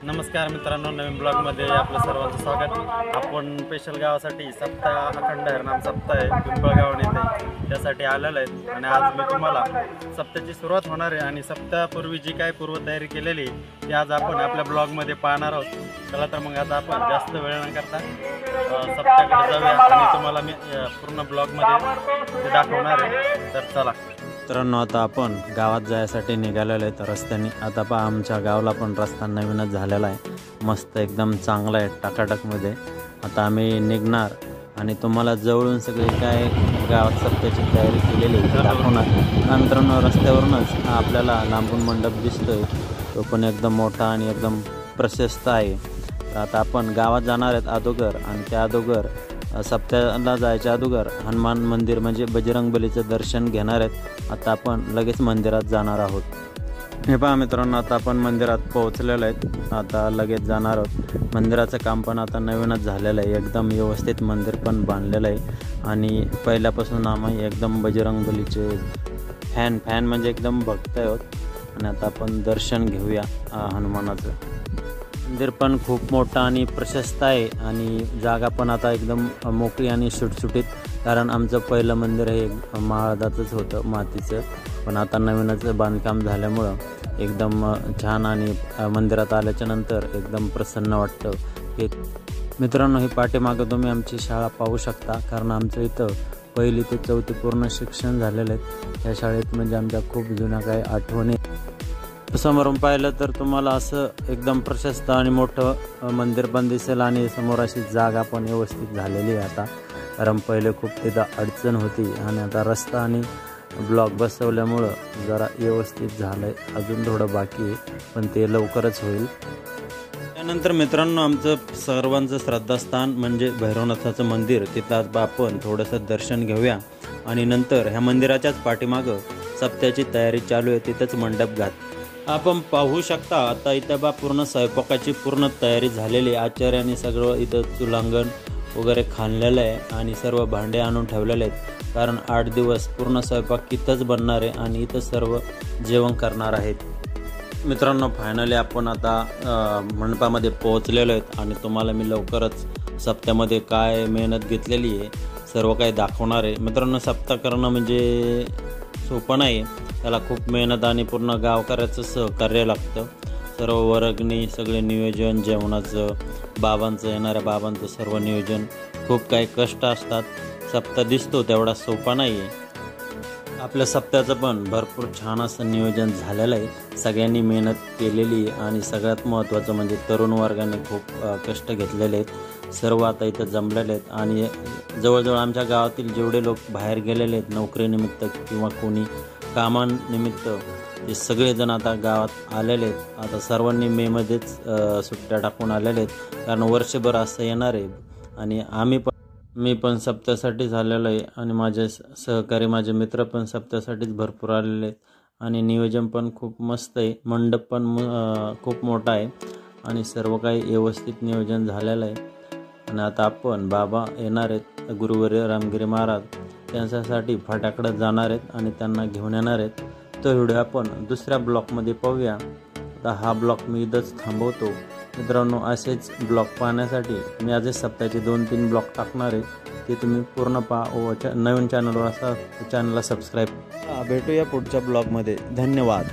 नमस्कार मित्रांनो, नवीन ब्लॉगमध्ये आपलं सर्वांचं स्वागत। आपण स्पेशल गावासाठी सप्ताह अखंड हरनाम सप्ताह आहे पिंपळगाव येथे त्यासाठी आलेलो आहे आणि आज मी तुम्हाला सप्ताहाची सुरुवात होणार आहे आणि सप्ताहापूर्वी जी काय पूर्वतयारी केलेली ती आज आपण आपल्या ब्लॉगमध्ये पाहणार आहोत। चला तर मग आता आपण जास्त वेळ न करता सप्ताहाकडे जाऊया आणि तुम्हाला मी पूर्ण ब्लॉगमध्ये ते दाखवणार आहे। तर चला मित्रांनो, आता आपण गावात जायसाठी निघालेलो आहे। तर रस्त्याने आता पहा आमच्या गावाला पण रस्ता नवीनच झालेला आहे, मस्त एकदम चांगला आहे टाकाटकमध्ये। आता आम्ही निघणार आणि तुम्हाला जवळून सगळी काय गावात सप्त्याची तयारी केलेली दाखवणार। मित्रांनो, रस्त्यावरूनच आपल्याला लांबून मंडप दिसतोय, तो पण एकदम मोठा आणि एकदम प्रशस्त आहे। तर आता आपण गावात जाणार आहेत अगोदर आणि त्या अगोदर सप्त्याला जायच्या अगोदर हनुमान मंदिर म्हणजे बजरंगबलीचं दर्शन घेणार आहेत। आता आपण लगेच मंदिरात जाणार आहोत। हे पहा मित्रांनो, आता आपण मंदिरात पोहोचलेलो आहेत, आता लगेच जाणार आहोत। मंदिराचं काम पण आता नवीनच झालेलं आहे, एकदम व्यवस्थित मंदिर पण बांधलेलं आहे आणि पहिल्यापासून आम्ही एकदम बजरंगबलीचे फॅन म्हणजे एकदम भक्त आहोत। आणि आता आपण दर्शन घेऊया हनुमानाचं। मंदिर पण खूप मोठा आणि प्रशस्त आहे आणि जागा पण आता एकदम मोकळी आणि सुटसुटीत, कारण आमचं पहिलं मंदिर हे माळदाचंच होतं मातीचं, पण आता नवीनच बांधकाम झाल्यामुळं एकदम छान आणि मंदिरात आल्याच्या नंतर एकदम प्रसन्न वाटतं। हे मित्रांनो, ही पाठीमागं तुम्ही आमची शाळा पाहू शकता, कारण आमचं इथं 1ली ते 4थी पूर्ण शिक्षण झालेलं आहे। ह्या शाळेत म्हणजे आमच्या खूप जुन्या काही आठवणी। समोरून पाहिलं तर तुम्हाला असं एकदम प्रशस्त आणि मोठं मंदिर पण दिसेल आणि समोर अशी जागा पण व्यवस्थित झालेली आहे आता, कारण पहिले खूप तिथं अडचण होती आणि आता रस्ता आणि ब्लॉक बसवल्यामुळं जरा व्यवस्थित झालं आहे। अजून थोडं बाकी आहे, पण ते लवकरच होईल। त्यानंतर मित्रांनो, आमचं सर्वांचं श्रद्धास्थान म्हणजे भैरवनाथाचं मंदिर, तिथं आज आपण थोडंसं दर्शन घेऊया आणि नंतर ह्या मंदिराच्याच पाठीमागं सप्त्याची तयारी चालू आहे, तिथंच मंडप घात आपण पाहू शकता। आता इथं पूर्ण स्वयंपाकाची पूर्ण तयारी झालेली आहे, आचार्याने सगळं इथं चुलांगण वगैरे खाणलेलं आहे आणि सर्व भांडे आणून ठेवलेले आहेत, कारण 8 दिवस पूर्ण स्वयंपाक इथंच बनणार आहे आणि इथं सर्व जेवण करणार आहेत। मित्रांनो, फायनली आपण आता मंडपामध्ये पोहोचलेलो आहेत आणि तुम्हाला मी लवकरच सप्त्यामध्ये काय मेहनत घेतलेली आहे सर्व काही दाखवणार आहे। मित्रांनो, सप्ताह करणं म्हणजे सोपं नाही, त्याला खूप मेहनत आणि पूर्ण गावकऱ्याचं सहकार्य लागतं। सर्व वर्गणी, सगळे नियोजन, जेवणाचं, बाबांचं, येणाऱ्या बाबांचं सर्व नियोजन, खूप काही कष्ट असतात। सप्ताह दिसतो तेवढा सोपा नाही आहे। आपल्या सप्त्याचं पण भरपूर छान असं नियोजन झालेलं आहे, सगळ्यांनी मेहनत केलेली आणि सगळ्यात महत्त्वाचं म्हणजे तरुण वर्गाने खूप कष्ट घेतलेले आहेत। सर्व आता इथं जमलेले आहेत आणि जवळजवळ आमच्या गावातील जेवढे लोक बाहेर गेलेले आहेत नोकरीनिमित्त किंवा कोणी कामानिमित्त, ते सगळेजण आता गावात आलेले आहेत। आता सर्वांनी मेमध्येच सुट्ट्या टाकून आलेले आहेत, कारण वर्षभर असं येणार आहे आणि मी पण सप्त्यासाठी झालेलो आहे आणि माझे सहकारी, माझे मित्र पण सप्त्यासाठीच भरपूर आलेले आहेत आणि नियोजन पण खूप मस्त आहे। मंडप पण खूप मोठा आहे आणि सर्व काही व्यवस्थित नियोजन झालेलं आहे। आणि आता आपण बाबा येणार आहेत, गुरुवर्य रामगिरी महाराज, त्यांच्यासाठी फाट्याकडे जाणार आहेत आणि त्यांना घेऊन येणार आहेत। तो व्हिडिओ आपण दुसऱ्या ब्लॉकमध्ये पाहूया। आता हा ब्लॉक मी इथंच थांबवतो। मित्रांनो, असेच ब्लॉग पाहण्यासाठी मी आजच सप्त्याचे 2-3 ब्लॉग टाकणार आहे, ते तुम्ही पूर्ण पहा। नवीन चॅनलवर असा चॅनलला सबस्क्राईब। भेटूया पुढच्या ब्लॉगमध्ये। धन्यवाद।